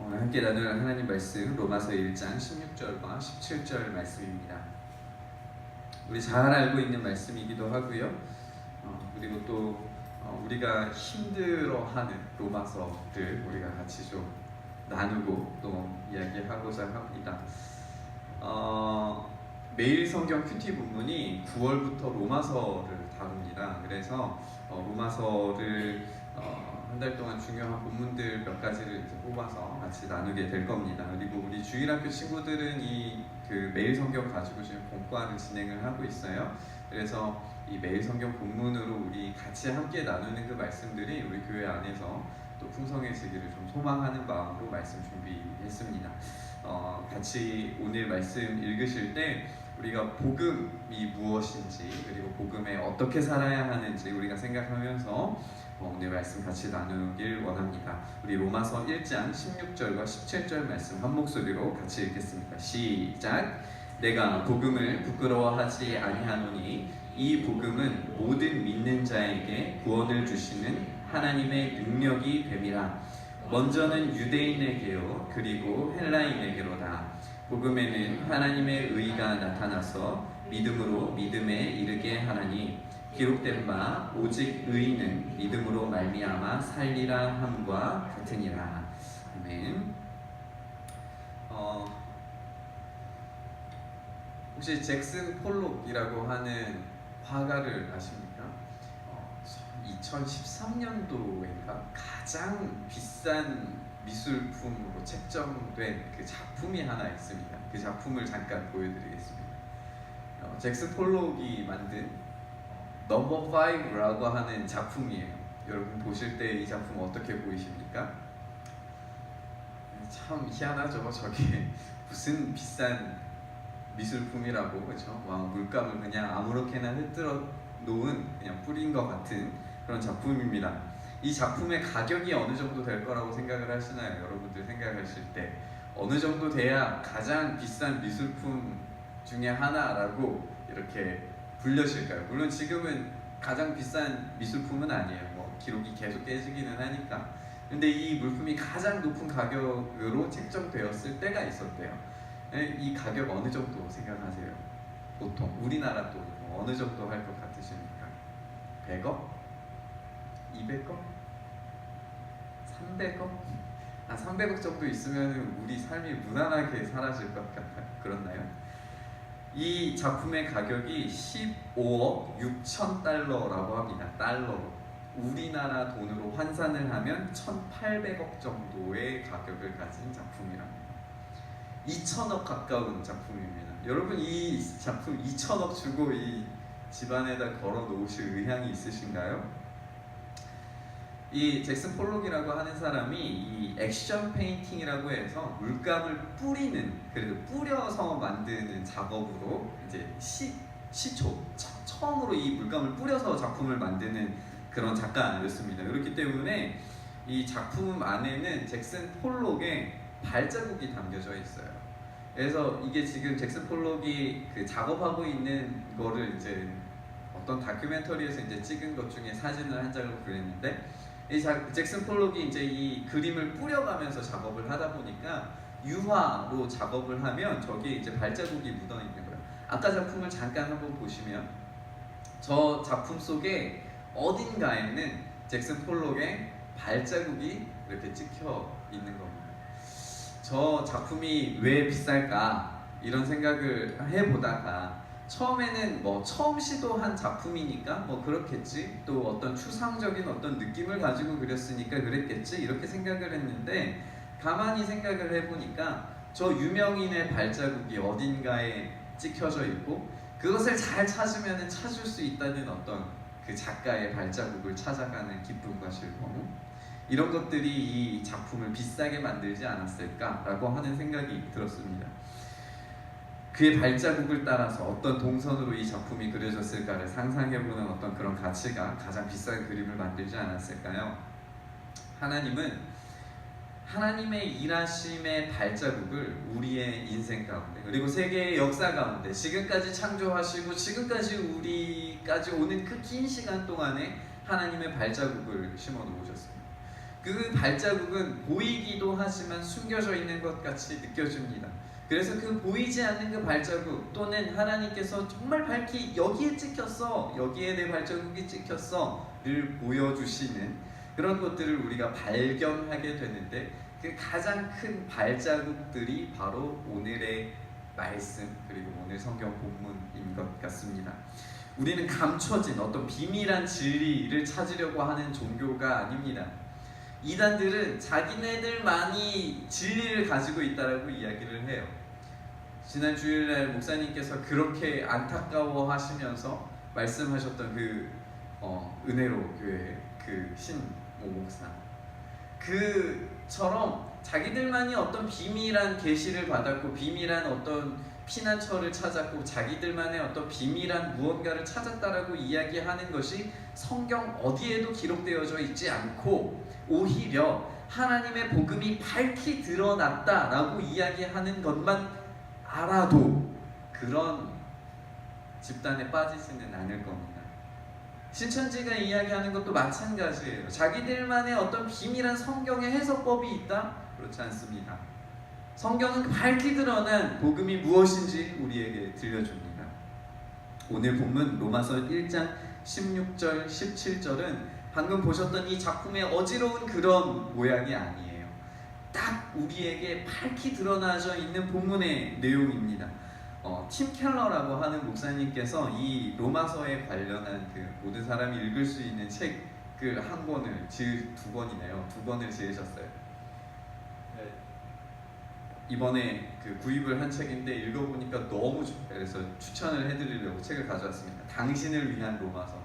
오늘 함께 나눌 하나님 말씀 로마서 1장 16절과 17절 말씀입니다. 우리 잘 알고 있는 말씀이기도 하고요. 그리고 또 우리가 힘들어하는 로마서를 우리가 같이 좀 나누고 또 이야기하고자 합니다. 매일 성경 큐티 본문이 9월부터 로마서를 다룹니다. 그래서 로마서를 한 달 동안 중요한 본문들 몇 가지를 이제 뽑아서 같이 나누게 될 겁니다. 그리고 우리 주일학교 친구들은 그 매일 성경 가지고 지금 공과를 진행을 하고 있어요. 그래서 이 매일 성경 본문으로 우리 같이 함께 나누는 그 말씀들이 우리 교회 안에서 또 풍성해지기를 좀 소망하는 마음으로 말씀 준비했습니다. 같이 오늘 말씀 읽으실 때 우리가 복음이 무엇인지 그리고 복음에 어떻게 살아야 하는지 우리가 생각하면서 오늘 말씀 같이 나누길 원합니다. 우리 로마서 1장 16절과 17절 말씀 한 목소리로 같이 읽겠습니다. 시작! 내가 복음을 부끄러워하지 아니하노니 이 복음은 모든 믿는 자에게 구원을 주시는 하나님의 능력이 됨이라. 먼저는 유대인에게요 그리고 헬라인에게로다. 복음에는 하나님의 의가 나타나서 믿음으로 믿음에 이르게 하나니 기록된 바 오직 의인은 믿음으로 말미암아 살리라 함과 같으니라. 아멘. 혹시 잭슨 폴록이라고 하는 화가를 아십니까? 2013년도인가 가장 비싼 미술품으로 책정된 그 작품이 하나 있습니다. 그 작품을 잠깐 보여드리겠습니다. 잭슨 폴록이 만든 넘버 5라고 하는 작품이에요. 여러분 보실 때 이 작품 어떻게 보이십니까? 참 희한하죠. 저게 무슨 비싼 미술품이라고, 그렇죠? 물감을 그냥 아무렇게나 흩뜨러 놓은 그냥 뿌린 것 같은 그런 작품입니다. 이 작품의 가격이 어느 정도 될 거라고 생각을 하시나요? 여러분들 생각하실 때 어느 정도 돼야 가장 비싼 미술품 중에 하나라고 이렇게 불려질까요? 물론 지금은 가장 비싼 미술품은 아니에요. 기록이 계속 깨지기는 하니까. 근데 이 물품이 가장 높은 가격으로 책정되었을 때가 있었대요. 이 가격 어느 정도 생각하세요? 보통 우리나라 돈으로 어느 정도 할 것 같으십니까? 100억? 200억? 300억? 300억 정도 있으면 우리 삶이 무난하게 사라질 것 같아요. 그렇나요? 이 작품의 가격이 15억 6천 달러라고 합니다. 달러로. 우리나라 돈으로 환산을 하면 1,800억 정도의 가격을 가진 작품이랍니다. 2천억 가까운 작품입니다. 여러분 이 작품 2천억 주고 이 집안에다 걸어 놓으실 의향이 있으신가요? 이 잭슨 폴록이라고 하는 사람이 이 액션 페인팅이라고 해서 물감을 뿌리는, 그래도 뿌려서 만드는 작업으로 이제 처음으로 이 물감을 뿌려서 작품을 만드는 그런 작가였습니다. 그렇기 때문에 이 작품 안에는 잭슨 폴록의 발자국이 담겨져 있어요. 그래서 이게 지금 잭슨 폴록이 그 작업하고 있는 거를 이제 어떤 다큐멘터리에서 이제 찍은 것 중에 사진을 한 장을 그렸는데, 이 잭슨 폴록이 이제 이 그림을 뿌려가면서 작업을 하다 보니까 유화로 작업을 하면 저기에 이제 발자국이 묻어 있는 거예요. 아까 작품을 잠깐 한번 보시면 저 작품 속에 어딘가에는 잭슨 폴록의 발자국이 이렇게 찍혀 있는 겁니다. 저 작품이 왜 비쌀까 이런 생각을 해보다가 처음에는 처음 시도한 작품이니까 그렇겠지, 또 어떤 추상적인 어떤 느낌을 가지고 그렸으니까 그랬겠지 이렇게 생각을 했는데, 가만히 생각을 해보니까 저 유명인의 발자국이 어딘가에 찍혀져 있고 그것을 잘 찾으면 찾을 수 있다는 어떤 그 작가의 발자국을 찾아가는 기쁨과 즐거움, 이런 것들이 이 작품을 비싸게 만들지 않았을까라고 하는 생각이 들었습니다. 그의 발자국을 따라서 어떤 동선으로 이 작품이 그려졌을까를 상상해보는 어떤 그런 가치가 가장 비싼 그림을 만들지 않았을까요? 하나님은 하나님의 일하심의 발자국을 우리의 인생 가운데, 그리고 세계의 역사 가운데 지금까지 창조하시고 지금까지 우리까지 오는 그 긴 시간 동안에 하나님의 발자국을 심어 놓으셨습니다. 그 발자국은 보이기도 하지만 숨겨져 있는 것 같이 느껴집니다. 그래서 그 보이지 않는 그 발자국 또는 하나님께서 정말 밝히 여기에 찍혔어, 여기에 내 발자국이 찍혔어를 보여주시는 그런 것들을 우리가 발견하게 되는데, 그 가장 큰 발자국들이 바로 오늘의 말씀 그리고 오늘 성경 본문인 것 같습니다. 우리는 감춰진 어떤 비밀한 진리를 찾으려고 하는 종교가 아닙니다. 이단들은 자기네들만이 진리를 가지고 있다라고 이야기를 해요. 지난 주일날 목사님께서 그렇게 안타까워 하시면서 말씀하셨던 그 은혜로 교회 그 신모 목사, 그처럼 자기들만이 어떤 비밀한 계시를 받았고 비밀한 어떤 피난처를 찾았고 자기들만의 어떤 비밀한 무언가를 찾았다라고 이야기하는 것이 성경 어디에도 기록되어져 있지 않고, 오히려 하나님의 복음이 밝히 드러났다라고 이야기하는 것만 알아도 그런 집단에 빠지지는 않을 겁니다. 신천지가 이야기하는 것도 마찬가지예요. 자기들만의 어떤 비밀한 성경의 해석법이 있다? 그렇지 않습니다. 성경은 밝히 드러난 복음이 무엇인지 우리에게 들려줍니다. 오늘 본문 로마서 1장 16절 17절은 방금 보셨던 이 작품의 어지러운 그런 모양이 아니에요. 딱 우리에게 밝히 드러나져 있는 본문의 내용입니다. 팀 켈러라고 하는 목사님께서 이 로마서에 관련한 그 모든 사람이 읽을 수 있는 책을 한 권을 두 권을 지으셨어요. 이번에 그 구입을 한 책인데 읽어보니까 너무 좋아요. 그래서 추천을 해드리려고 책을 가져왔습니다. 당신을 위한 로마서.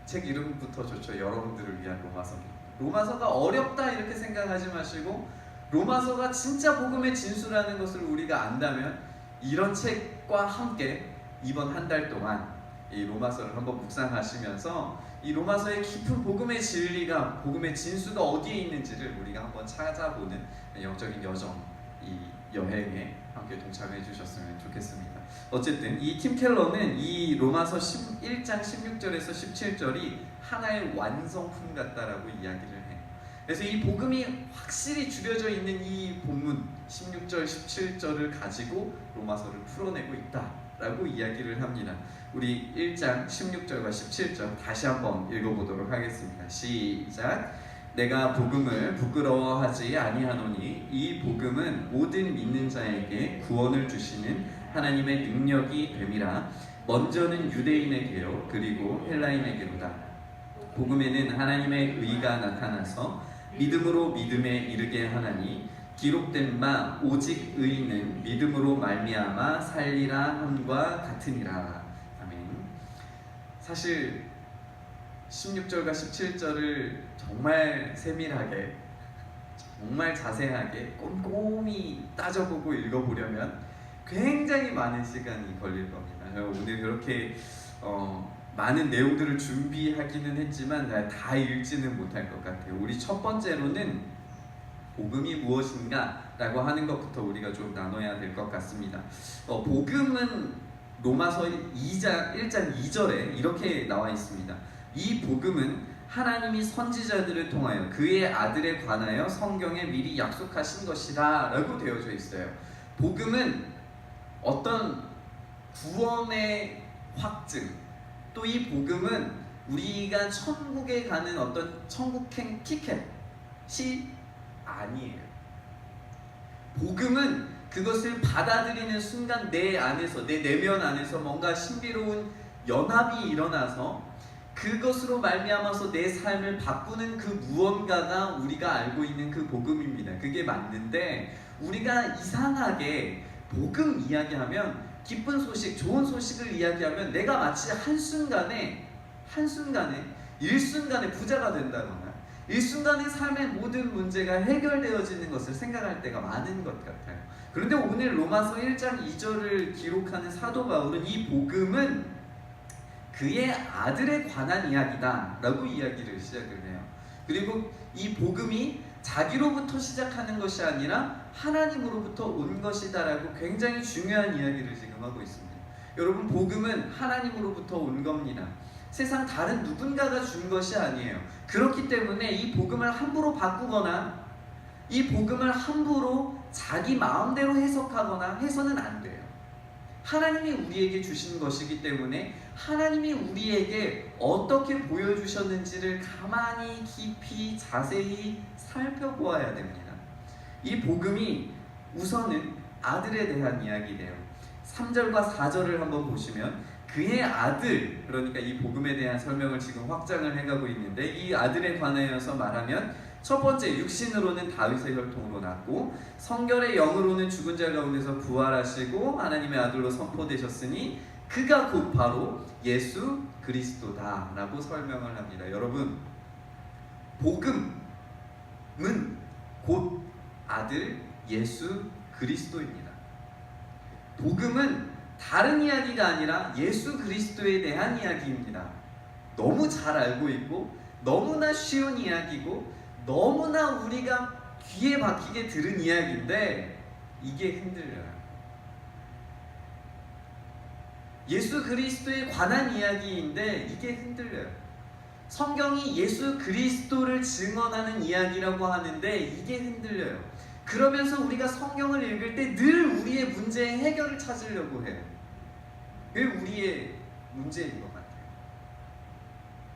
책 이름부터 좋죠. 여러분들을 위한 로마서입니다. 로마서가 어렵다 이렇게 생각하지 마시고, 로마서가 진짜 복음의 진수라는 것을 우리가 안다면 이런 책과 함께 이번 한 달 동안 이 로마서를 한번 묵상하시면서 이 로마서의 깊은 복음의 진리가, 복음의 진수가 어디에 있는지를 우리가 한번 찾아보는 영적인 여정, 이 여행에 함께 동참해 주셨으면 좋겠습니다. 어쨌든 이 팀 켈러는 이 로마서 1장 16절에서 17절이 하나의 완성품 같다라고 이야기를 해요. 그래서 이 복음이 확실히 줄여져 있는 이 본문 16절 17절을 가지고 로마서를 풀어내고 있다라고 이야기를 합니다. 우리 1장 16절과 17절 다시 한번 읽어보도록 하겠습니다. 시작. 내가 복음을 부끄러워하지 아니하노니 이 복음은 모든 믿는 자에게 구원을 주시는 하나님의 능력이 됨이라. 먼저는 유대인에게요 그리고 헬라인에게로다. 복음에는 하나님의 의가 나타나서 믿음으로 믿음에 이르게 하나니 기록된 바 오직 의인은 믿음으로 말미암아 살리라 함과 같으니라. 아멘. 사실 16절과 17절을 정말 세밀하게, 정말 자세하게 꼼꼼히 따져보고 읽어보려면 굉장히 많은 시간이 걸릴 겁니다. 오늘 그렇게 많은 내용들을 준비하기는 했지만 다 읽지는 못할 것 같아요. 우리 첫 번째로는 복음이 무엇인가 라고 하는 것부터 우리가 좀 나눠야 될 것 같습니다. 복음은 로마서 1장 2절에 이렇게 나와 있습니다. 이 복음은 하나님이 선지자들을 통하여 그의 아들에 관하여 성경에 미리 약속하신 것이다 라고 되어져 있어요. 복음은 어떤 구원의 확증, 또 이 복음은 우리가 천국에 가는 어떤 천국행 티켓이 아니에요. 복음은 그것을 받아들이는 순간 내 안에서, 내 내면 안에서 뭔가 신비로운 연합이 일어나서 그것으로 말미암아서 내 삶을 바꾸는 그 무언가가 우리가 알고 있는 그 복음입니다. 그게 맞는데 우리가 이상하게 복음 이야기하면, 기쁜 소식, 좋은 소식을 이야기하면 내가 마치 한순간에 일순간에 부자가 된다거나 일순간에 삶의 모든 문제가 해결되어지는 것을 생각할 때가 많은 것 같아요. 그런데 오늘 로마서 1장 2절을 기록하는 사도 바울은 이 복음은 그의 아들에 관한 이야기다 라고 이야기를 시작을 해요. 그리고 이 복음이 자기로부터 시작하는 것이 아니라 하나님으로부터 온 것이다 라고 굉장히 중요한 이야기를 지금 하고 있습니다. 여러분, 복음은 하나님으로부터 온 겁니다. 세상 다른 누군가가 준 것이 아니에요. 그렇기 때문에 이 복음을 함부로 바꾸거나 이 복음을 함부로 자기 마음대로 해석하거나 해서는 안 돼요. 하나님이 우리에게 주신 것이기 때문에 하나님이 우리에게 어떻게 보여주셨는지를 가만히 깊이 자세히 살펴보아야 됩니다. 이 복음이 우선은 아들에 대한 이야기예요. 3절과 4절을 한번 보시면 그의 아들, 그러니까 이 복음에 대한 설명을 지금 확장을 해가고 있는데 이 아들에 관하여서 말하면 첫 번째, 육신으로는 다윗의 혈통으로 났고 성결의 영으로는 죽은 자 가운데서 부활하시고 하나님의 아들로 선포되셨으니 그가 곧 바로 예수 그리스도다 라고 설명을 합니다. 여러분, 복음은 곧 아들 예수 그리스도입니다. 복음은 다른 이야기가 아니라 예수 그리스도에 대한 이야기입니다. 너무 잘 알고 있고 너무나 쉬운 이야기고 너무나 우리가 귀에 박히게 들은 이야기인데 이게 흔들려요. 예수 그리스도에 관한 이야기인데 이게 흔들려요. 성경이 예수 그리스도를 증언하는 이야기라고 하는데 이게 흔들려요. 그러면서 우리가 성경을 읽을 때 늘 우리의 문제의 해결을 찾으려고 해요. 그게 우리의 문제인 것 같아요.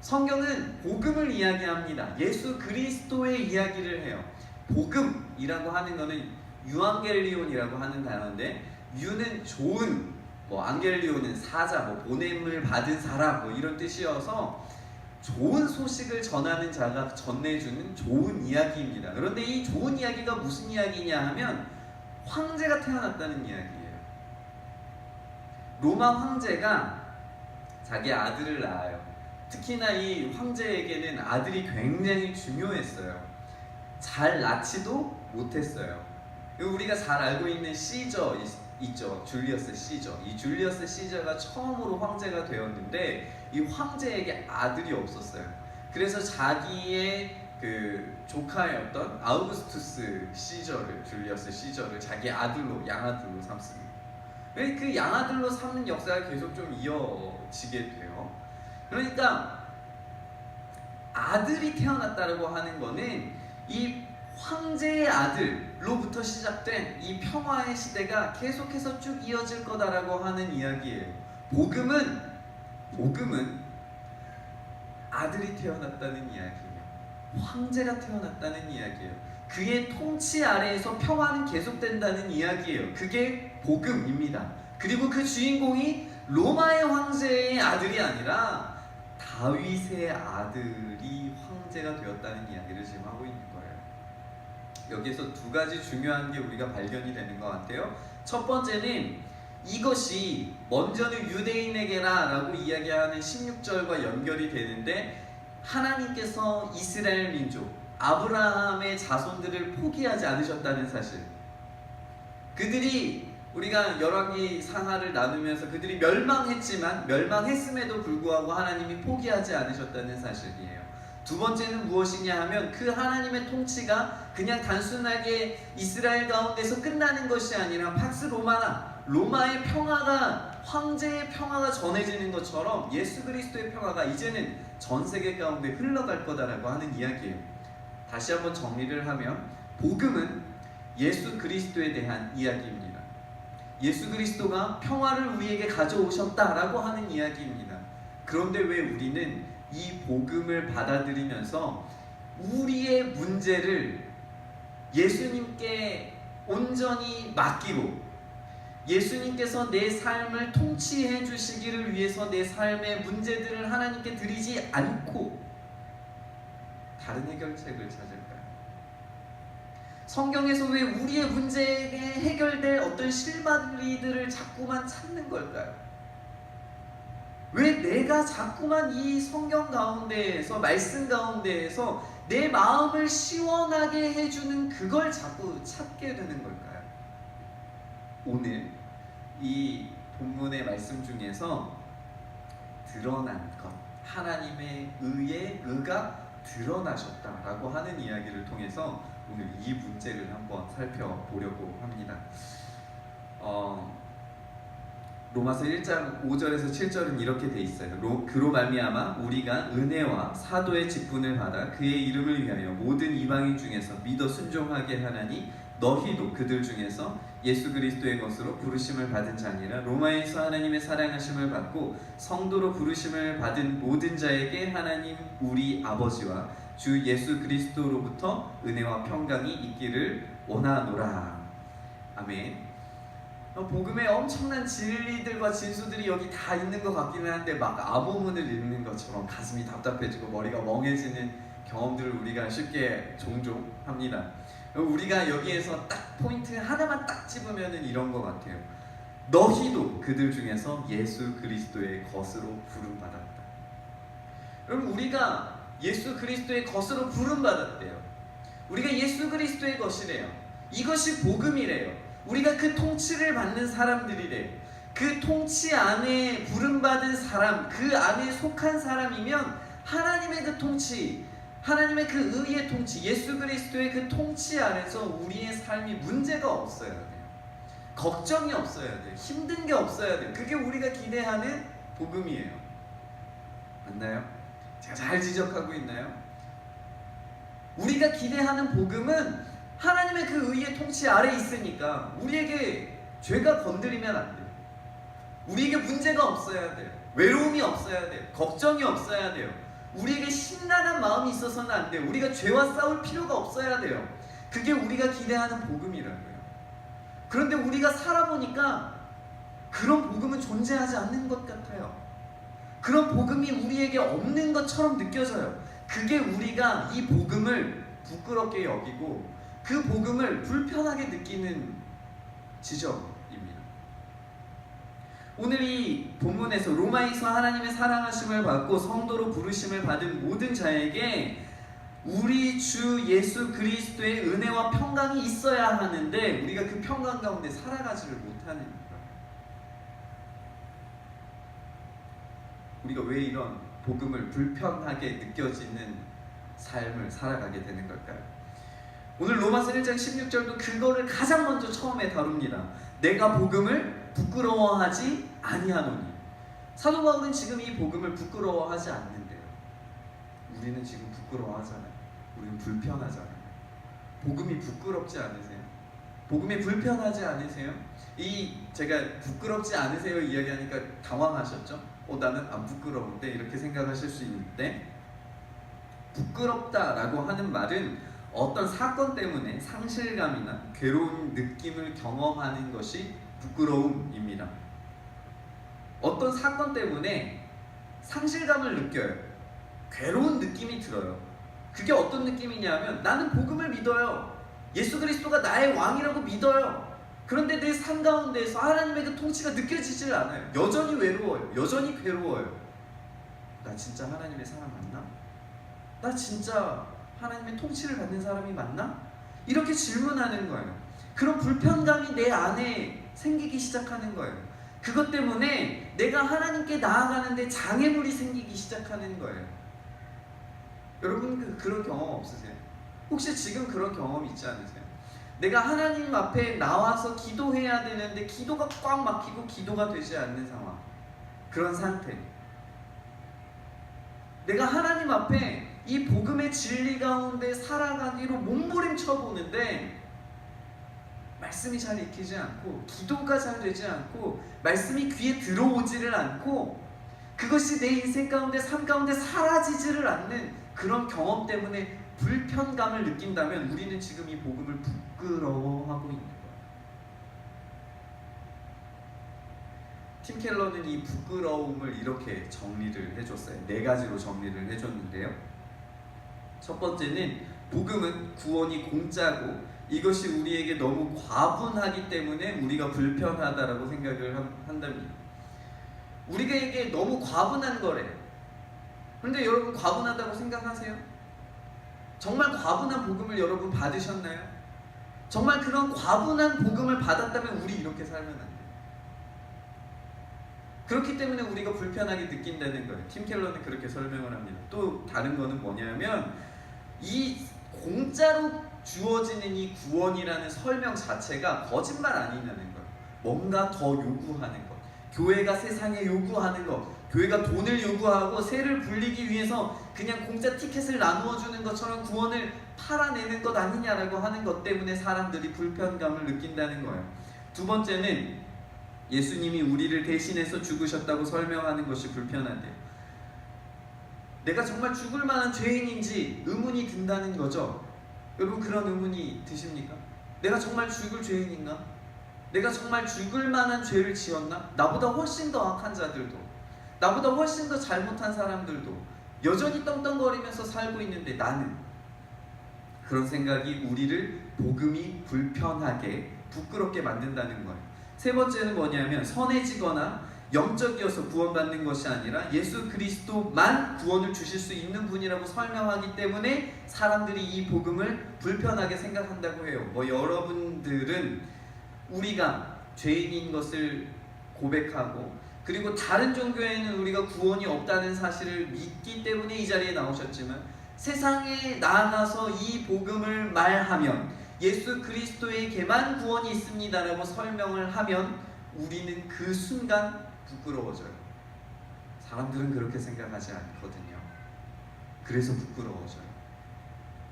성경은 복음을 이야기합니다. 예수 그리스도의 이야기를 해요. 복음이라고 하는 것은 유앙겔리온이라고 하는 단어인데 유는 좋은, 앙겔리온은 사자, 보냄을 받은 사람 이런 뜻이어서 좋은 소식을 전하는 자가 전해주는 좋은 이야기입니다. 그런데 이 좋은 이야기가 무슨 이야기냐 하면 황제가 태어났다는 이야기예요. 로마 황제가 자기 아들을 낳아요. 특히나 이 황제에게는 아들이 굉장히 중요했어요. 잘 낳지도 못했어요. 우리가 잘 알고 있는 시저 있죠. 줄리어스 시저. 이 줄리어스 시저가 처음으로 황제가 되었는데 이 황제에게 아들이 없었어요. 그래서 자기의 그 조카였던 아우구스투스 시저를, 줄리어스 시저를 자기 아들로, 양아들로 삼습니다. 그 양아들로 삼는 역사가 계속 좀 이어지게 돼요. 그러니까 아들이 태어났다고 하는 거는 이 황제의 아들로부터 시작된 이 평화의 시대가 계속해서 쭉 이어질 거다라고 하는 이야기예요. 복음은 아들이 태어났다는 이야기예요. 황제가 태어났다는 이야기예요. 그의 통치 아래에서 평화는 계속된다는 이야기예요. 그게 복음입니다. 그리고 그 주인공이 로마의 황제의 아들이 아니라 다윗의 아들이 황제가 되었다는 이야기를 지금 하고 있는 거예요. 여기에서 두 가지 중요한 게 우리가 발견이 되는 것 같아요. 첫 번째는 이것이 먼저는 유대인에게라 라고 이야기하는 16절과 연결이 되는데 하나님께서 이스라엘 민족 아브라함의 자손들을 포기하지 않으셨다는 사실, 그들이 우리가 열왕기 상하를 나누면서 그들이 멸망했음에도 불구하고 하나님이 포기하지 않으셨다는 사실이에요. 두 번째는 무엇이냐 하면 그 하나님의 통치가 그냥 단순하게 이스라엘 가운데서 끝나는 것이 아니라 팍스 로마나 로마의 평화가, 황제의 평화가 전해지는 것처럼 예수 그리스도의 평화가 이제는 전 세계 가운데 흘러갈 거다라고 하는 이야기예요. 다시 한번 정리를 하면 복음은 예수 그리스도에 대한 이야기입니다. 예수 그리스도가 평화를 우리에게 가져오셨다라고 하는 이야기입니다. 그런데 왜 우리는 이 복음을 받아들이면서 우리의 문제를 예수님께 온전히 맡기고 예수님께서 내 삶을 통치해 주시기를 위해서 내 삶의 문제들을 하나님께 드리지 않고 다른 해결책을 찾을까요? 성경에서 왜 우리의 문제에 해결될 어떤 실마리들을 자꾸만 찾는 걸까요? 왜 내가 자꾸만 이 성경 가운데에서, 말씀 가운데에서 내 마음을 시원하게 해주는 그걸 자꾸 찾게 되는 걸까요? 오늘 이 본문의 말씀 중에서 드러난 것, 하나님의 의가 드러나셨다라고 하는 이야기를 통해서 오늘 이 문제를 한번 살펴보려고 합니다. 로마서 1장 5절에서 7절은 이렇게 돼 있어요. 그로 말미암아 우리가 은혜와 사도의 직분을 받아 그의 이름을 위하여 모든 이방인 중에서 믿어 순종하게 하나니 너희도 그들 중에서 예수 그리스도의 것으로 부르심을 받은 자니라. 로마에서 하나님의 사랑하심을 받고 성도로 부르심을 받은 모든 자에게 하나님 우리 아버지와 주 예수 그리스도로부터 은혜와 평강이 있기를 원하노라. 아멘. 복음의 엄청난 진리들과 진수들이 여기 다 있는 것 같기는 한데 막 아보문을 읽는 것처럼 가슴이 답답해지고 머리가 멍해지는 경험들을 우리가 쉽게 종종 합니다. 우리가 여기에서 딱 포인트 하나만 딱 집으면은 이런 것 같아요. 너희도 그들 중에서 예수 그리스도의 것으로 부름받았다. 여러분, 우리가 예수 그리스도의 것으로 부름받았대요. 우리가 예수 그리스도의 것이래요. 이것이 복음이래요. 우리가 그 통치를 받는 사람들이래요. 그 통치 안에 부름받은 사람, 그 안에 속한 사람이면 하나님의 그 통치, 하나님의 그 의의 통치, 예수 그리스도의 그 통치 안에서 우리의 삶이 문제가 없어야 돼요. 걱정이 없어야 돼요. 힘든 게 없어야 돼요. 그게 우리가 기대하는 복음이에요. 맞나요? 제가 잘 지적하고 있나요? 우리가 기대하는 복음은 하나님의 그 의의 통치 아래 있으니까 우리에게 죄가 건드리면 안 돼요. 우리에게 문제가 없어야 돼요. 외로움이 없어야 돼요. 걱정이 없어야 돼요. 우리에게 심란한 마음이 있어서는 안 돼요. 우리가 죄와 싸울 필요가 없어야 돼요. 그게 우리가 기대하는 복음이라고요. 그런데 우리가 살아보니까 그런 복음은 존재하지 않는 것 같아요. 그런 복음이 우리에게 없는 것처럼 느껴져요. 그게 우리가 이 복음을 부끄럽게 여기고 그 복음을 불편하게 느끼는 지점입니다. 오늘 이 본문에서 로마에서 하나님의 사랑하심을 받고 성도로 부르심을 받은 모든 자에게 우리 주 예수 그리스도의 은혜와 평강이 있어야 하는데 우리가 그 평강 가운데 살아가지를 못하는 거예요. 우리가 왜 이런 복음을 불편하게 느껴지는 삶을 살아가게 되는 걸까요? 오늘 로마서 1장 16절도 그거를 가장 먼저 처음에 다룹니다. 내가 복음을 부끄러워하지 아니하노니. 사도 바울은 지금 이 복음을 부끄러워하지 않는데요. 우리는 지금 부끄러워하잖아요. 우리는 불편하잖아요. 복음이 부끄럽지 않으세요? 복음이 불편하지 않으세요? 제가 부끄럽지 않으세요 이야기하니까 당황하셨죠? 나는 안 부끄러운데 이렇게 생각하실 수 있는데, 부끄럽다라고 하는 말은 어떤 사건 때문에 상실감이나 괴로운 느낌을 경험하는 것이 부끄러움입니다. 어떤 사건 때문에 상실감을 느껴요. 괴로운 느낌이 들어요. 그게 어떤 느낌이냐면 나는 복음을 믿어요. 예수 그리스도가 나의 왕이라고 믿어요. 그런데 내 삶 가운데에서 하나님의 그 통치가 느껴지질 않아요. 여전히 외로워요. 여전히 괴로워요. 나 진짜 하나님의 사람 맞나? 나 진짜 하나님의 통치를 받는 사람이 맞나? 이렇게 질문하는 거예요. 그런 불편감이 내 안에 생기기 시작하는 거예요. 그것 때문에 내가 하나님께 나아가는데 장애물이 생기기 시작하는 거예요. 여러분 그런 경험 없으세요? 혹시 지금 그런 경험 있지 않으세요? 내가 하나님 앞에 나와서 기도해야 되는데 기도가 꽉 막히고 기도가 되지 않는 상황, 그런 상태. 내가 하나님 앞에 이 복음의 진리 가운데 살아가기로 몸부림쳐 보는데 말씀이 잘 익히지 않고 기도가 잘 되지 않고 말씀이 귀에 들어오지를 않고 그것이 내 인생 가운데 삶 가운데 사라지지를 않는 그런 경험 때문에 불편감을 느낀다면 우리는 지금 이 복음을 부끄러워하고 있는 거예요. 팀 켈러는 이 부끄러움을 이렇게 정리를 해줬어요. 4가지로 정리를 해줬는데요. 첫 번째는 복음은 구원이 공짜고 이것이 우리에게 너무 과분하기 때문에 우리가 불편하다라고 생각을 한답니다. 우리에게 너무 과분한 거래요. 그런데 여러분 과분하다고 생각하세요? 정말 과분한 복음을 여러분 받으셨나요? 정말 그런 과분한 복음을 받았다면 우리 이렇게 살면 안 돼요. 그렇기 때문에 우리가 불편하게 느낀다는 거예요. 팀 켈러는 그렇게 설명을 합니다. 또 다른 거는 뭐냐면 이 공짜로 주어지는 이 구원이라는 설명 자체가 거짓말 아니냐는 거예요. 뭔가 더 요구하는 것. 교회가 세상에 요구하는 것, 교회가 돈을 요구하고 세를 불리기 위해서 그냥 공짜 티켓을 나누어 주는 것처럼 구원을 팔아내는 것 아니냐라고 하는 것 때문에 사람들이 불편감을 느낀다는 거예요. 두 번째는 예수님이 우리를 대신해서 죽으셨다고 설명하는 것이 불편한데요. 내가 정말 죽을 만한 죄인인지 의문이 든다는 거죠. 여러분, 그런 의문이 드십니까? 내가 정말 죽을 죄인인가? 내가 정말 죽을 만한 죄를 지었나? 나보다 훨씬 더 악한 자들도, 나보다 훨씬 더 잘못한 사람들도 여전히 떵떵거리면서 살고 있는데 나는, 그런 생각이 우리를 복음이 불편하게 부끄럽게 만든다는 거예요. 세 번째는 뭐냐면 선해지거나 영적이어서 구원받는 것이 아니라 예수 그리스도만 구원을 주실 수 있는 분이라고 설명하기 때문에 사람들이 이 복음을 불편하게 생각한다고 해요. 여러분들은 우리가 죄인인 것을 고백하고 그리고 다른 종교에는 우리가 구원이 없다는 사실을 믿기 때문에 이 자리에 나오셨지만, 세상에 나아가서 이 복음을 말하면 예수 그리스도에게만 구원이 있습니다라고 설명을 하면 우리는 그 순간 부끄러워져요. 사람들은 그렇게 생각하지 않거든요. 그래서 부끄러워져요.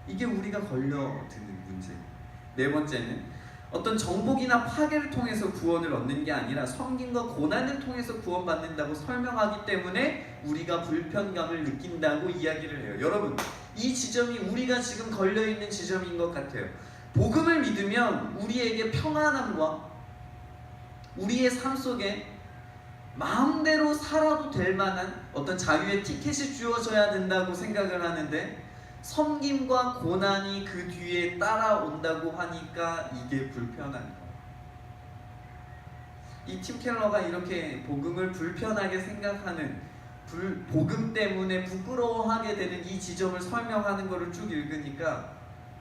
이게 우리가 걸려드는 문제예요. 네 번째는 어떤 정복이나 파괴를 통해서 구원을 얻는 게 아니라 섬김과 고난을 통해서 구원받는다고 설명하기 때문에 우리가 불편감을 느낀다고 이야기를 해요. 여러분, 이 지점이 우리가 지금 걸려있는 지점인 것 같아요. 복음을 믿으면 우리에게 평안함과 우리의 삶 속에 마음대로 살아도 될 만한 어떤 자유의 티켓이 주어져야 된다고 생각을 하는데, 섬김과 고난이 그 뒤에 따라온다고 하니까 이게 불편한 거예요. 이 팀 켈러가 이렇게 복음을 불편하게 생각하는, 복음 때문에 부끄러워하게 되는 이 지점을 설명하는 것을 쭉 읽으니까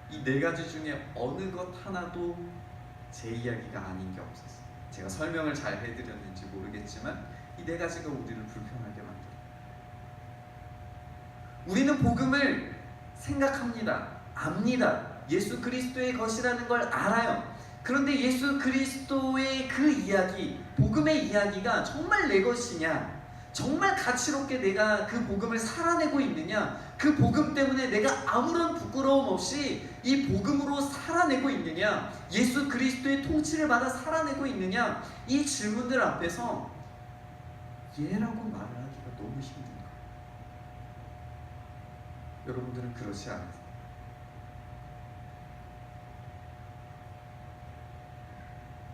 이 네 가지 중에 어느 것 하나도 제 이야기가 아닌 게 없었어요. 제가 설명을 잘 해드렸는지 모르겠지만 이 네 가지가 우리를 불편하게 만들어요. 우리는 복음을 생각합니다. 압니다. 예수 그리스도의 것이라는 걸 알아요. 그런데 예수 그리스도의 그 이야기, 복음의 이야기가 정말 내 것이냐? 정말 가치롭게 내가 그 복음을 살아내고 있느냐? 그 복음 때문에 내가 아무런 부끄러움 없이 이 복음으로 살아내고 있느냐? 예수 그리스도의 통치를 받아 살아내고 있느냐? 이 질문들 앞에서 예라고 말을 하기가 너무 힘든 거예요. 여러분들은 그렇지 않으세요?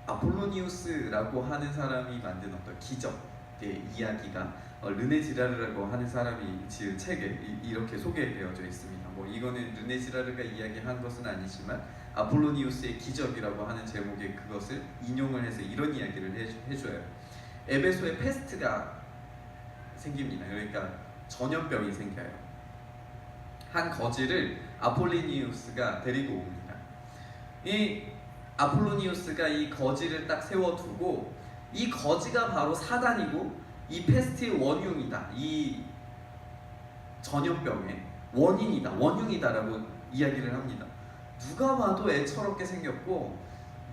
아폴로니우스라고 하는 사람이 만든 어떤 기적의 이야기가 르네 지라르라고 하는 사람이 지은 책에 이렇게 소개되어져 있습니다. 이거는 르네 지라르가 이야기한 것은 아니지만 아폴로니우스의 기적이라고 하는 제목의 그것을 인용을 해서 이런 이야기를 해줘요. 에베소에 페스트가 생깁니다. 그러니까 전염병이 생겨요. 한 거지를 아폴로니우스가 데리고 옵니다. 이 아폴로니우스가 이 거지를 딱 세워두고, 이 거지가 바로 사단이고 이 페스트의 원흉이다, 이 전염병의 원인이다, 원흉이다라고 이야기를 합니다. 누가 봐도 애처롭게 생겼고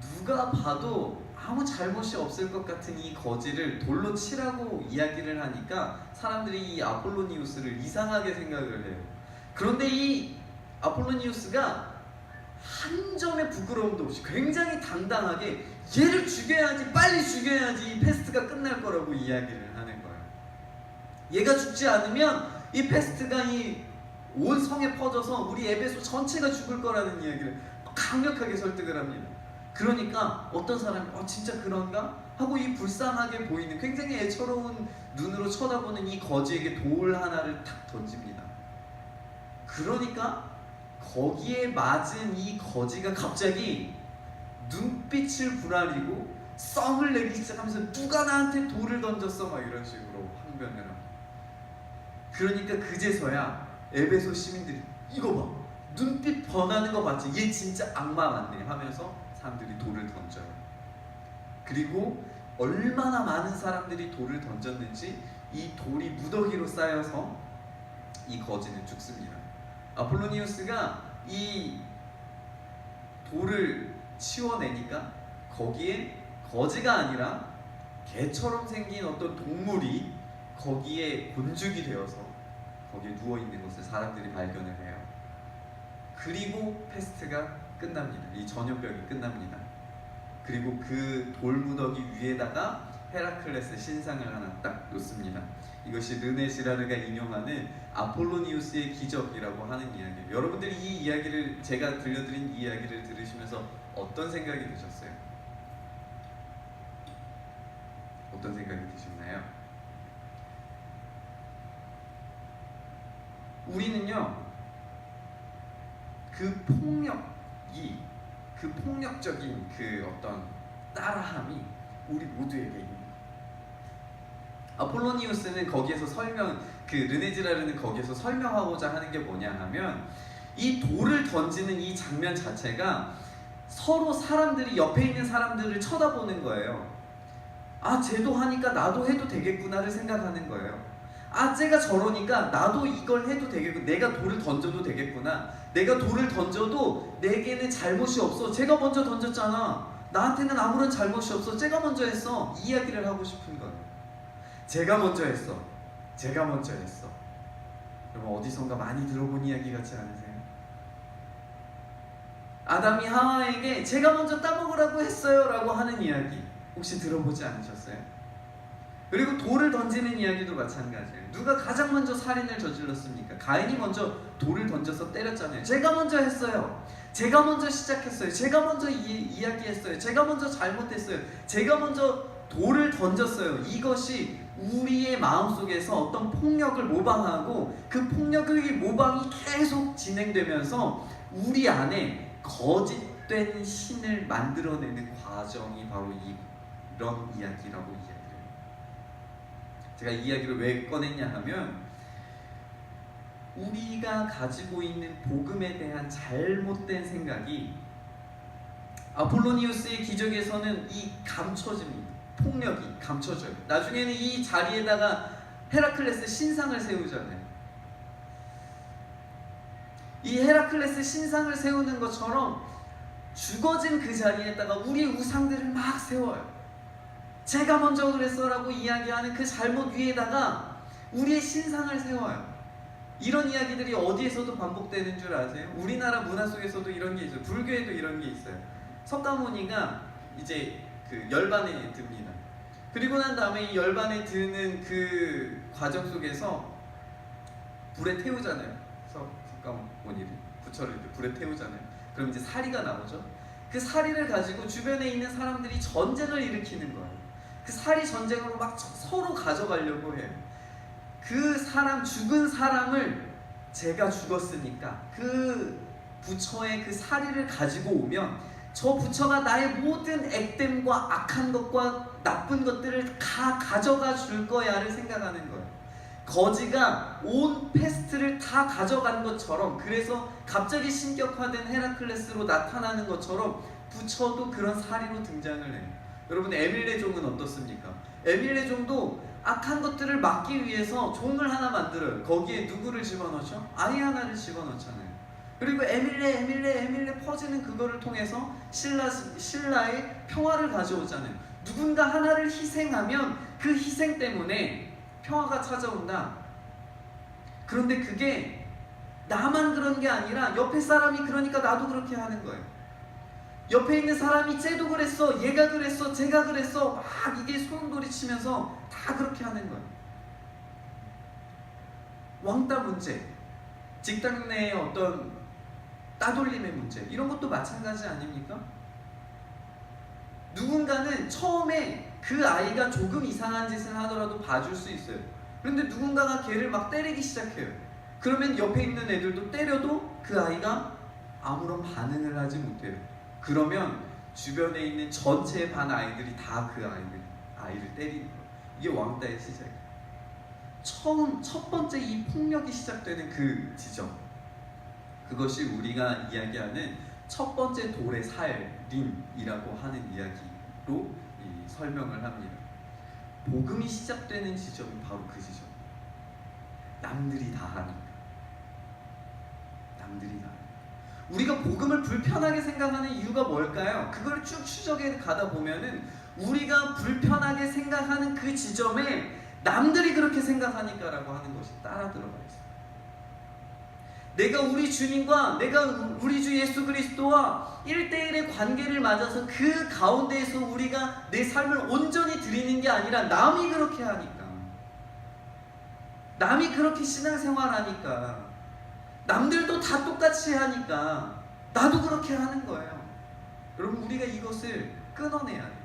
누가 봐도 아무 잘못이 없을 것 같은 이 거지를 돌로 치라고 이야기를 하니까 사람들이 이 아폴로니우스를 이상하게 생각을 해요. 그런데 이 아폴로니우스가 한 점의 부끄러움도 없이 굉장히 당당하게 얘를 죽여야지, 빨리 죽여야지 이 페스트가 끝날 거라고 이야기를 하는 거예요. 얘가 죽지 않으면 이 페스트가 이 온 성에 퍼져서 우리 에베소 전체가 죽을 거라는 이야기를 강력하게 설득을 합니다. 그러니까 어떤 사람이 진짜 그런가? 하고 이 불쌍하게 보이는, 굉장히 애처로운 눈으로 쳐다보는 이 거지에게 돌 하나를 탁 던집니다. 그러니까 거기에 맞은 이 거지가 갑자기 눈빛을 부라리고 썽을 내기 시작하면서 누가 나한테 돌을 던졌어? 막 이런 식으로 항변을 합니다. 그러니까 그제서야 에베소 시민들이 이거 봐, 눈빛 번하는 거 봤지? 얘 진짜 악마 맞네 하면서 사람들이 돌을 던져요. 그리고 얼마나 많은 사람들이 돌을 던졌는지 이 돌이 무더기로 쌓여서 이 거지는 죽습니다. 아폴로니우스가 이 돌을 치워내니까 거기에 거지가 아니라 개처럼 생긴 어떤 동물이 거기에 곤죽이 되어서 거기에 누워 있는 것을 사람들이 발견을 해요. 그리고 페스트가 끝납니다. 이 전염병이 끝납니다. 그리고 그 돌무더기 위에다가 헤라클레스 신상을 하나 딱 놓습니다. 이것이 르네 지라르가 인용하는 아폴로니우스의 기적이라고 하는 이야기예요. 여러분들이 이 이야기를, 제가 들려드린 이 이야기를 들으시면서 어떤 생각이 드셨어요? 어떤 생각이 드셨나요? 우리는요, 그 폭력적인 그 어떤 따라함이 우리 모두에게 있는. 아폴로니우스는 거기에서 그 르네지라르는 거기에서 설명하고자 하는 게 뭐냐 하면, 이 돌을 던지는 이 장면 자체가 서로 사람들이, 옆에 있는 사람들을 쳐다보는 거예요. 아, 쟤도 하니까 나도 해도 되겠구나를 생각하는 거예요. 아, 쟤가 저러니까 나도 이걸 해도 되겠구나. 내가 돌을 던져도 되겠구나. 내가 돌을 던져도 내게는 잘못이 없어. 쟤가 먼저 던졌잖아. 나한테는 아무런 잘못이 없어. 쟤가 먼저 했어. 이 이야기를 하고 싶은 거예요. 제가 먼저 했어. 제가 먼저 했어. 여러분, 어디선가 많이 들어본 이야기 같지 않으세요? 아담이 하와에게 제가 먼저 따먹으라고 했어요 라고 하는 이야기 혹시 들어보지 않으셨어요? 그리고 돌을 던지는 이야기도 마찬가지예요. 누가 가장 먼저 살인을 저질렀습니까? 가인이 먼저 돌을 던져서 때렸잖아요. 제가 먼저 했어요. 제가 먼저 시작했어요. 제가 먼저 이야기했어요. 제가 먼저 잘못했어요. 제가 먼저 돌을 던졌어요. 이것이 우리의 마음속에서 어떤 폭력을 모방하고, 그 폭력의 모방이 계속 진행되면서 우리 안에 거짓된 신을 만들어내는 과정이 바로 이런 이야기라고 이야기해요. 제가 이 이야기를 왜 꺼냈냐 하면, 우리가 가지고 있는 복음에 대한 잘못된 생각이 아폴로니우스의 기적에서는 이 감춰집니다. 폭력이 감춰져요. 나중에는 이 자리에다가 헤라클레스 신상을 세우잖아요. 이 헤라클레스 신상을 세우는 것처럼 죽어진 그 자리에다가 우리 우상들을 막 세워요. 제가 먼저 그랬어라고 이야기하는 그 잘못 위에다가 우리의 신상을 세워요. 이런 이야기들이 어디에서도 반복되는 줄 아세요? 우리나라 문화 속에서도 이런 게 있어요. 불교에도 이런 게 있어요. 석가모니가 이제 그 열반에 듭니다. 그리고 난 다음에 이 열반에 드는 그 과정 속에서 불에 태우잖아요. 석가모니를, 부처를 불에 태우잖아요. 그럼 이제 사리가 나오죠. 그 사리를 가지고 주변에 있는 사람들이 전쟁을 일으키는 거예요. 그 사리 전쟁으로 막 서로 가져가려고 해요. 그 사람, 죽은 사람을 제가 죽었으니까 그 부처의 그 사리를 가지고 오면 저 부처가 나의 모든 액땜과 악한 것과 나쁜 것들을 다 가져가 줄 거야를 생각하는 거예요. 거지가 온 페스트를 다 가져간 것처럼, 그래서 갑자기 신격화된 헤라클레스로 나타나는 것처럼 부처도 그런 사리로 등장을 해요. 여러분, 에밀레 종은 어떻습니까? 에밀레 종도 악한 것들을 막기 위해서 종을 하나 만들어요. 거기에 누구를 집어넣죠? 아이 하나를 집어넣잖아요. 그리고 에밀레 퍼지는 그거를 통해서 신라의 평화를 가져오잖아요. 누군가 하나를 희생하면 그 희생 때문에 평화가 찾아온다. 그런데 그게 나만 그런 게 아니라 옆에 사람이 그러니까 나도 그렇게 하는 거예요. 옆에 있는 사람이 쟤도 그랬어, 얘가 그랬어, 쟤가 그랬어, 막 이게 소용돌이 치면서 다 그렇게 하는 거예요. 왕따 문제, 직장 내의 어떤 따돌림의 문제, 이런 것도 마찬가지 아닙니까? 누군가는 처음에 그 아이가 조금 이상한 짓을 하더라도 봐줄 수 있어요. 그런데 누군가가 걔를 막 때리기 시작해요. 그러면 옆에 있는 애들도 때려도 그 아이가 아무런 반응을 하지 못해요. 그러면 주변에 있는 전체 반 아이들이 다 그 아이를 때리는 거예요. 이게 왕따의 시작이에요. 첫 번째 이 폭력이 시작되는 그 지점, 그것이 우리가 이야기하는 첫 번째 돌의 살림이라고 하는 이야기로 설명을 합니다. 복음이 시작되는 지점이 바로 그 지점. 남들이 다 하니까. 남들이 다 하니까. 우리가 복음을 불편하게 생각하는 이유가 뭘까요? 그걸 쭉 추적해 가다 보면은 우리가 불편하게 생각하는 그 지점에 남들이 그렇게 생각하니까라고 하는 것이 따라 들어가 있어요. 내가 우리 주님과 내가 우리 주 예수 그리스도와 1대1의 관계를 맞아서 그 가운데에서 우리가 내 삶을 온전히 드리는 게 아니라 남이 그렇게 하니까, 남이 그렇게 신앙생활하니까, 남들도 다 똑같이 하니까 나도 그렇게 하는 거예요. 여러분, 우리가 이것을 끊어내야 돼요.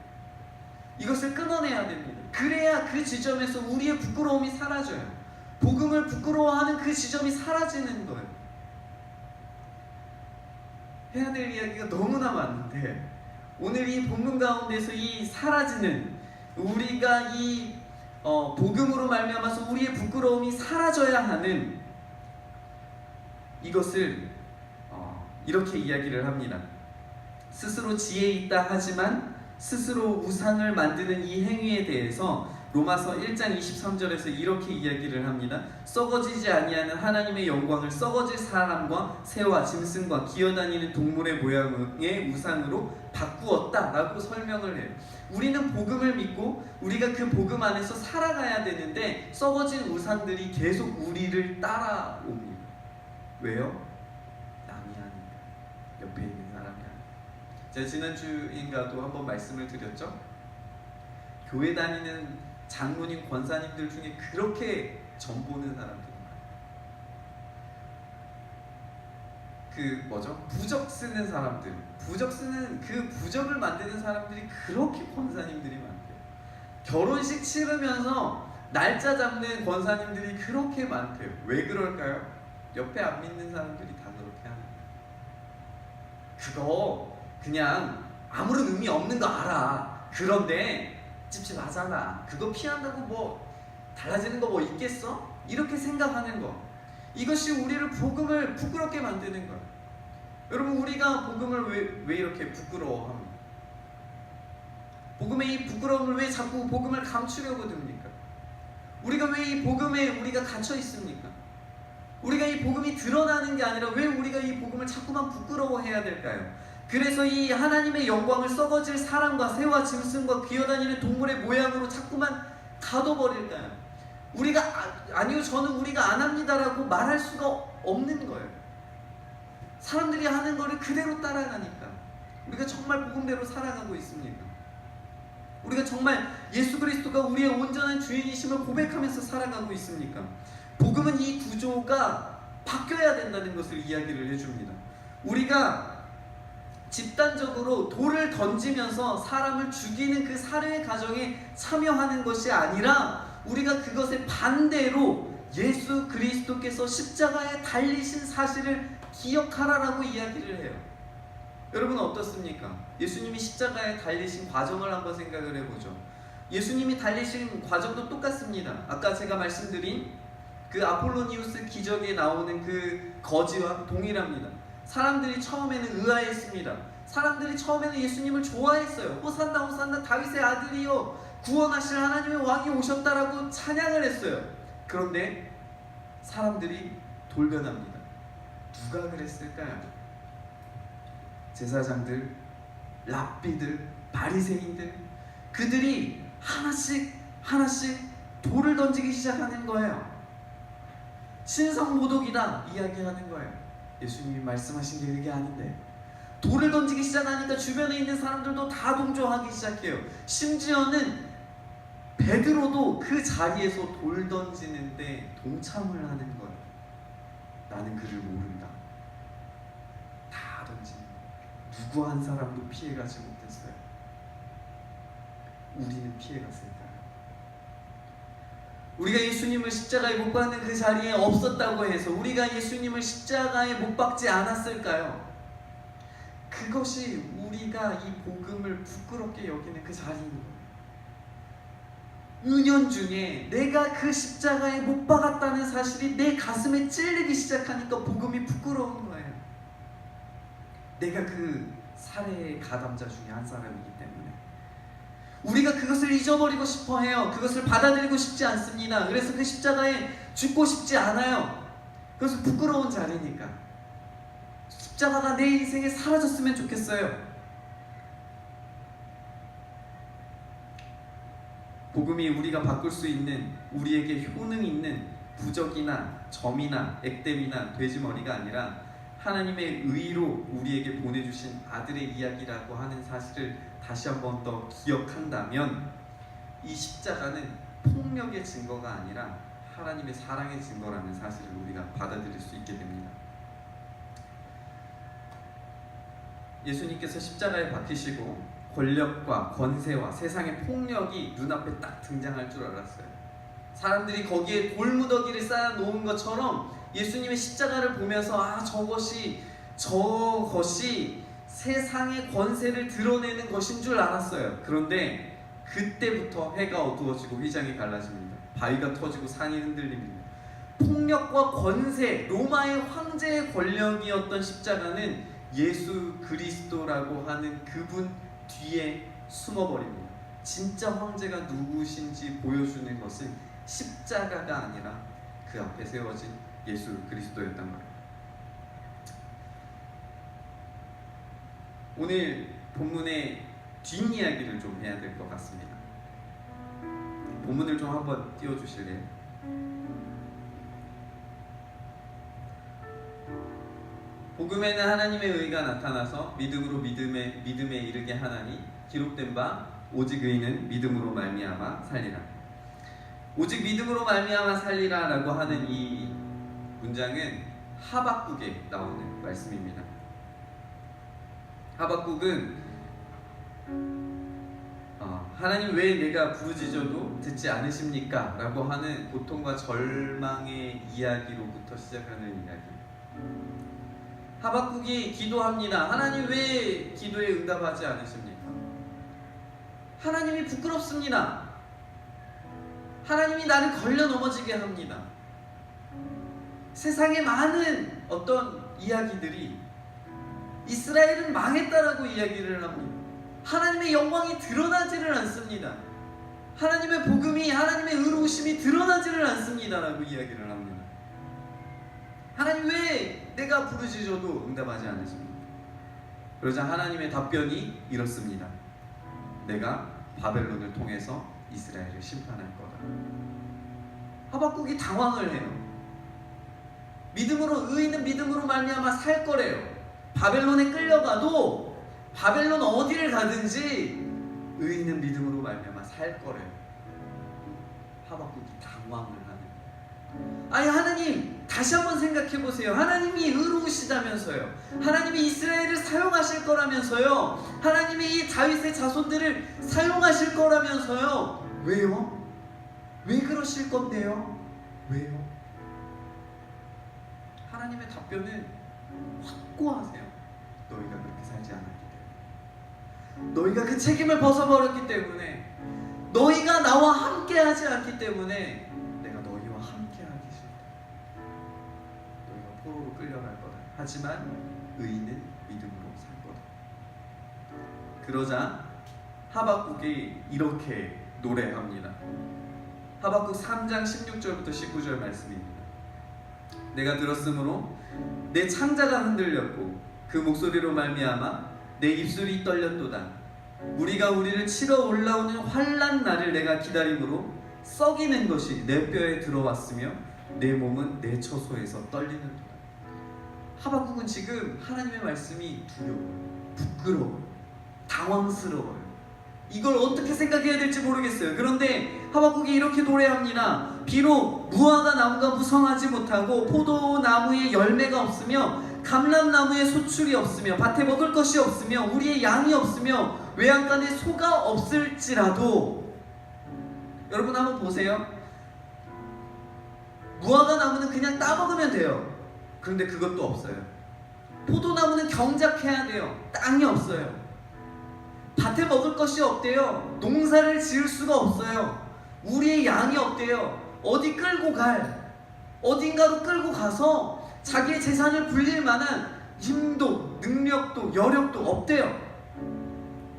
이것을 끊어내야 됩니다. 그래야 그 지점에서 우리의 부끄러움이 사라져요. 복음을 부끄러워하는 그 지점이 사라지는 거예요. 해야 될 이야기가 너무나 많은데, 오늘 이 본문 가운데서 이 사라지는, 우리가 이 복음으로 말미암아서 우리의 부끄러움이 사라져야 하는 이것을 이렇게 이야기를 합니다. 스스로 지혜 있다 하지만 스스로 우상을 만드는 이 행위에 대해서 로마서 1장 23절에서 이렇게 이야기를 합니다. 썩어지지 아니하는 하나님의 영광을 썩어질 사람과 새와 짐승과 기어다니는 동물의 모양의 우상으로 바꾸었다 라고 설명을 해요. 우리는 복음을 믿고 우리가 그 복음 안에서 살아가야 되는데 썩어진 우상들이 계속 우리를 따라옵니다. 왜요? 남이 하니까, 옆에 있는 사람이 하니까. 제가 지난주인가도 한번 말씀을 드렸죠. 교회 다니는 장로님, 권사님들 중에 그렇게 전보는 사람들이 많아요. 부적 쓰는 사람들, 부적 쓰는 그 부적을 만드는 사람들이 그렇게 권사님들이 많대요. 결혼식 치르면서 날짜 잡는 권사님들이 그렇게 많대요. 왜 그럴까요? 옆에 안 믿는 사람들이 다 그렇게 하는 거예요. 그거 그냥 아무런 의미 없는 거 알아. 그런데 찝찝하잖아. 그거 피한다고 뭐 달라지는 거 뭐 있겠어? 이렇게 생각하는 거. 이것이 우리를 복음을 부끄럽게 만드는 거예요. 여러분, 우리가 복음을 왜 이렇게 부끄러워합니까? 복음의 이 부끄러움을 왜 자꾸 복음을 감추려고 듭니까? 우리가 왜 이 복음에 우리가 갇혀 있습니까? 우리가 이 복음이 드러나는 게 아니라 왜 우리가 이 복음을 자꾸만 부끄러워해야 될까요? 그래서 이 하나님의 영광을 썩어질 사람과 새와 짐승과 기어다니는 동물의 모양으로 자꾸만 가둬버릴까요? 우리가 아니요, 저는 우리가 안 합니다라고 말할 수가 없는 거예요. 사람들이 하는 거를 그대로 따라가니까. 우리가 정말 복음대로 살아가고 있습니까? 우리가 정말 예수 그리스도가 우리의 온전한 주인이심을 고백하면서 살아가고 있습니까? 복음은 이 구조가 바뀌어야 된다는 것을 이야기를 해줍니다. 우리가 집단적으로 돌을 던지면서 사람을 죽이는 그 살해의 가정에 참여하는 것이 아니라 우리가 그것의 반대로 예수 그리스도께서 십자가에 달리신 사실을 기억하라라고 이야기를 해요. 여러분 어떻습니까? 예수님이 십자가에 달리신 과정을 한번 생각을 해보죠. 예수님이 달리신 과정도 똑같습니다. 아까 제가 말씀드린 그 아폴로니우스 기적에 나오는 그 거지와 동일합니다. 사람들이 처음에는 의아했습니다. 사람들이 처음에는 예수님을 좋아했어요. 호산나 호산나 다윗의 아들이요 구원하실 하나님의 왕이 오셨다라고 찬양을 했어요. 그런데 사람들이 돌변합니다. 누가 그랬을까요? 제사장들, 랍비들, 바리새인들, 그들이 하나씩 돌을 던지기 시작하는 거예요. 신성모독이다 이야기하는 거예요. 예수님이 말씀하신 게 그게 아닌데. 돌을 던지기 시작하니까 주변에 있는 사람들도 다 동조하기 시작해요. 심지어는 베드로도 그 자리에서 돌 던지는데 동참을 하는 거예요. 나는 그를 모른다. 다 던지는 거예요. 누구 한 사람도 피해가지 못했어요. 우리는 피해갔을까요? 우리가 예수님을 십자가에 못 박는 그 자리에 없었다고 해서 우리가 예수님을 십자가에 못 박지 않았을까요? 그것이 우리가 이 복음을 부끄럽게 여기는 그 자리인 거예요. 은연중에 내가 그 십자가에 못 박았다는 사실이 내 가슴에 찔리기 시작하니까 복음이 부끄러운 거예요. 내가 그 살해의 가담자 중에 한 사람이기 때문에 우리가 그것을 잊어버리고 싶어 해요. 그것을 받아들이고 싶지 않습니다. 그래서 그 십자가에 죽고 싶지 않아요. 그것은 부끄러운 자리니까. 십자가가 내 인생에 사라졌으면 좋겠어요. 복음이 우리가 바꿀 수 있는, 우리에게 효능 있는 부적이나 점이나 액땜이나 돼지머리가 아니라 하나님의 의로 우리에게 보내주신 아들의 이야기라고 하는 사실을 다시 한 번 더 기억한다면, 이 십자가는 폭력의 증거가 아니라 하나님의 사랑의 증거라는 사실을 우리가 받아들일 수 있게 됩니다. 예수님께서 십자가에 박히시고 권력과 권세와 세상의 폭력이 눈앞에 딱 등장할 줄 알았어요. 사람들이 거기에 돌무더기를 쌓아놓은 것처럼 예수님의 십자가를 보면서 저것이 세상의 권세를 드러내는 것인 줄 알았어요. 그런데 그때부터 해가 어두워지고 휘장이 갈라집니다. 바위가 터지고 산이 흔들립니다. 폭력과 권세, 로마의 황제의 권력이었던 십자가는 예수 그리스도라고 하는 그분 뒤에 숨어버립니다. 진짜 황제가 누구신지 보여주는 것은 십자가가 아니라 그 앞에 세워진 예수 그리스도였단 말이에요. 오늘 본문의 뒷이야기를 좀 해야 될 것 같습니다. 본문을 좀 한번 띄워주실래요? 복음에는 하나님의 의가 나타나서 믿음으로 믿음에 이르게 하나니 기록된 바 오직 의인은 믿음으로 말미암아 살리라. 오직 믿음으로 말미암아 살리라 라고 하는 이 문장은 하박국에 나오는 말씀입니다. 하박국은 하나님 왜 내가 부르짖어도 듣지 않으십니까? 라고 하는 고통과 절망의 이야기로부터 시작하는 이야기. 하박국이 기도합니다. 하나님 왜 기도에 응답하지 않으십니까? 하나님이 부끄럽습니다. 하나님이 나를 걸려 넘어지게 합니다. 세상에 많은 어떤 이야기들이 이스라엘은 망했다라고 이야기를 합니다. 하나님의 영광이 드러나지를 않습니다. 하나님의 복음이, 하나님의 의로우심이 드러나지를 않습니다라고 이야기를 합니다. 하나님 왜 내가 부르짖어도 응답하지 않으십니까? 그러자 하나님의 답변이 이렇습니다. 내가 바벨론을 통해서 이스라엘을 심판할 거다. 하박국이 당황을 해요. 의인은 믿음으로 말미암아 살 거래요. 바벨론에 끌려가도 바벨론 어디를 가든지 의인은 믿음으로 말미암아 살 거래요. 하박국이 당황을 하는. 아니 하나님 다시 한번 생각해 보세요. 하나님이 의로우시다면서요. 하나님이 이스라엘을 사용하실 거라면서요. 하나님이 이 다윗의 자손들을 사용하실 거라면서요. 왜요? 왜 그러실 건데요? 왜요? 하나님의 답변은 확고하세요. 너희가 그렇게 살지 않았기 때문에, 너희가 그 책임을 벗어버렸기 때문에, 너희가 나와 함께하지 않기 때문에 내가 너희와 함께하기 싫다. 너희가 포로로 끌려갈 거다. 하지만 의인은 믿음으로 살 거다. 그러자 하박국이 이렇게 노래합니다. 하박국 3장 16절부터 19절 말씀입니다. 내가 들었으므로 내 창자가 흔들렸고 그 목소리로 말미암아 내 입술이 떨렸도다. 우리가 우리를 치러 올라오는 환난 날을 내가 기다림으로 썩이는 것이 내 뼈에 들어왔으며 내 몸은 내 처소에서 떨리는도다. 하박국은 지금 하나님의 말씀이 두려워요, 부끄러워요, 당황스러워요. 이걸 어떻게 생각해야 될지 모르겠어요. 그런데 하박국이 이렇게 노래합니다. 비록 무화과 나무가 무성하지 못하고 포도나무에 열매가 없으며 감람나무에 소출이 없으며 밭에 먹을 것이 없으며 우리의 양이 없으며 외양간에 소가 없을지라도, 여러분 한번 보세요. 무화과 나무는 그냥 따먹으면 돼요. 그런데 그것도 없어요. 포도나무는 경작해야 돼요. 땅이 없어요. 밭에 먹을 것이 없대요. 농사를 지을 수가 없어요. 우리의 양이 없대요. 어딘가로 끌고 가서 자기의 재산을 불릴 만한 힘도 능력도 여력도 없대요.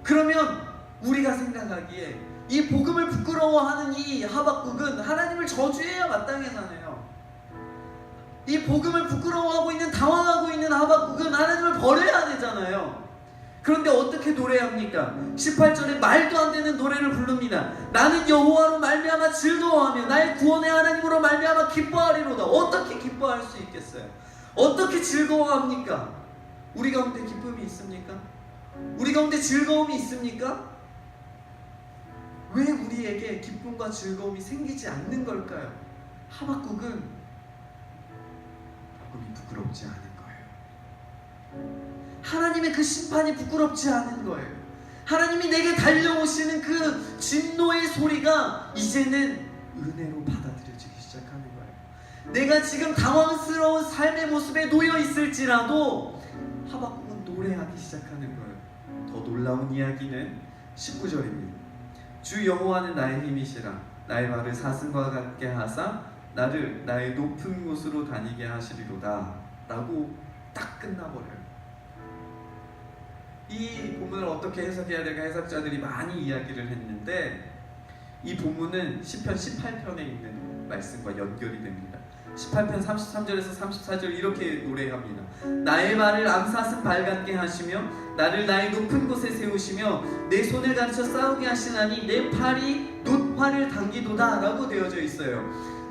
그러면 우리가 생각하기에 이 복음을 부끄러워하는 이 하박국은 하나님을 저주해야 마땅히 사네요. 이 복음을 부끄러워하고 있는, 당황하고 있는 하박국은 하나님을 버려야 되잖아요. 그런데 어떻게 노래합니까? 18절에 말도 안 되는 노래를 부릅니다. 나는 여호와로 말미암아 즐거워하며 나의 구원의 하나님으로 말미암아 기뻐하리로다. 어떻게 기뻐할 수 있겠어요? 어떻게 즐거워합니까? 우리 가운데 기쁨이 있습니까? 우리 가운데 즐거움이 있습니까? 왜 우리에게 기쁨과 즐거움이 생기지 않는 걸까요? 하박국은 복음이 부끄럽지 않은 거예요. 하나님의 그 심판이 부끄럽지 않은 거예요. 하나님이 내게 달려오시는 그 진노의 소리가 이제는 은혜로 받아들여지기 시작하는 거예요. 내가 지금 당황스러운 삶의 모습에 놓여 있을지라도 하박국은 노래하기 시작하는 거예요. 더 놀라운 이야기는 19절입니다. 주 여호와는 나의 힘이시라. 나의 발을 사슴과 같게 하사 나를 나의 높은 곳으로 다니게 하시리로다. 라고 딱 끝나버려요. 이 본문을 어떻게 해석해야 될까 해석자들이 많이 이야기를 했는데, 이 본문은 시편 18편에 있는 말씀과 연결이 됩니다. 18편 33절에서 34절 이렇게 노래합니다. 나의 발을 암사슴 발 같게 하시며 나를 나의 높은 곳에 세우시며 내 손을 가르쳐 싸우게 하시나니 내 팔이 놋화를 당기도다 라고 되어져 있어요.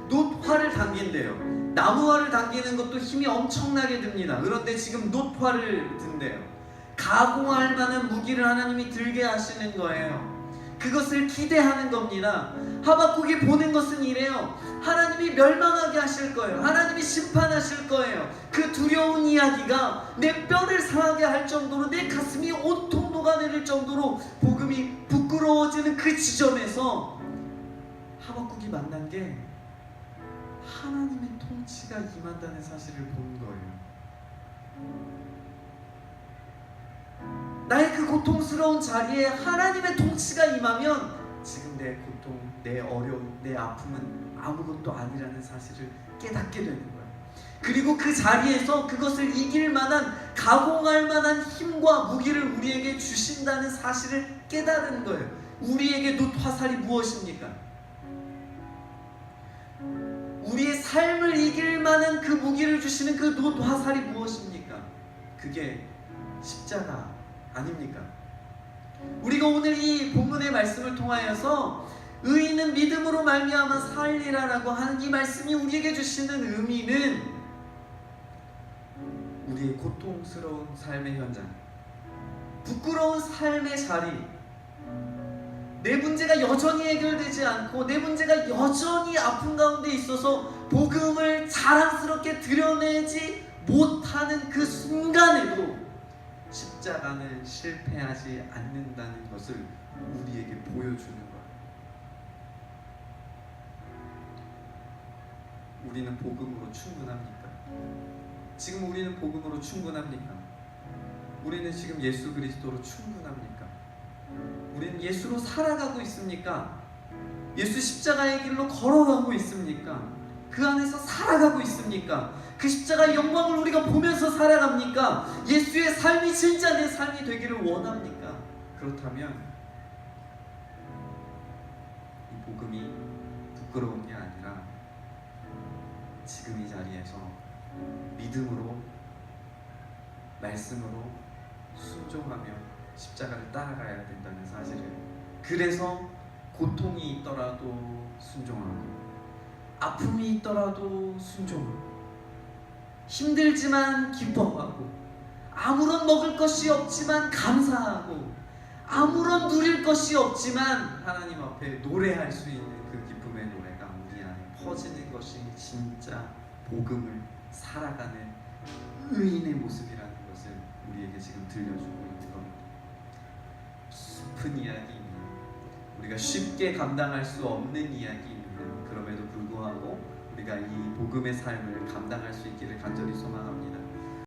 놋화를 당긴대요. 나무화를 당기는 것도 힘이 엄청나게 듭니다. 그런데 지금 놋화를 든대요. 가공할 만한 무기를 하나님이 들게 하시는 거예요. 그것을 기대하는 겁니다. 하박국이 보는 것은 이래요. 하나님이 멸망하게 하실 거예요. 하나님이 심판하실 거예요. 그 두려운 이야기가 내 뼈를 상하게 할 정도로, 내 가슴이 온통 녹아내릴 정도로 복음이 부끄러워지는 그 지점에서 하박국이 만난 게 하나님의 통치가 임한다는 사실을 본 거예요. 나의 그 고통스러운 자리에 하나님의 통치가 임하면 지금 내 고통, 내 어려움, 내 아픔은 아무것도 아니라는 사실을 깨닫게 되는 거예요. 그리고 그 자리에서 그것을 이길 만한, 가공할 만한 힘과 무기를 우리에게 주신다는 사실을 깨달은 거예요. 우리에게 놋화살이 무엇입니까? 우리의 삶을 이길 만한 그 무기를 주시는 그 놋화살이 무엇입니까? 그게 십자가 아닙니까? 우리가 오늘 이 본문의 말씀을 통하여서 의인은 믿음으로 말미암아 살리라라고 하는 이 말씀이 우리에게 주시는 의미는 우리의 고통스러운 삶의 현장, 부끄러운 삶의 자리, 내 문제가 여전히 해결되지 않고 내 문제가 여전히 아픈 가운데 있어서 복음을 자랑스럽게 드러내지 못하는 그 순간에도 십자가는 실패하지 않는다는 것을 우리에게 보여주는 거예요. 우리는 복음으로 충분합니까? 지금 우리는 복음으로 충분합니까? 우리는 지금 예수 그리스도로 충분합니까? 우리는 예수로 살아가고 있습니까? 예수 십자가의 길로 걸어가고 있습니까? 그 안에서 살아가고 있습니까? 그 십자가의 영광을 우리가 보면서 살아갑니까? 예수의 삶이 진짜 내 삶이 되기를 원합니까? 그렇다면 이 복음이 부끄러운 게 아니라 지금 이 자리에서 믿음으로, 말씀으로 순종하며 십자가를 따라가야 된다는 사실을, 그래서 고통이 있더라도 순종하고 아픔이 있더라도 순종하고 힘들지만 기뻐하고 아무런 먹을 것이 없지만 감사하고 아무런 누릴 것이 없지만 하나님 앞에 노래할 수 있는 그 기쁨의 노래가 우리 안에 퍼지는 것이 진짜 복음을 살아가는 의인의 모습이라는 것을 우리에게 지금 들려주고 있는 겁니다. 슬픈 이야기입니다. 우리가 쉽게 감당할 수 없는 이야기입니다. 그럼에도 불구하고 우리가 이 복음의 삶을 감당할 수 있기를 간절히 소망합니다.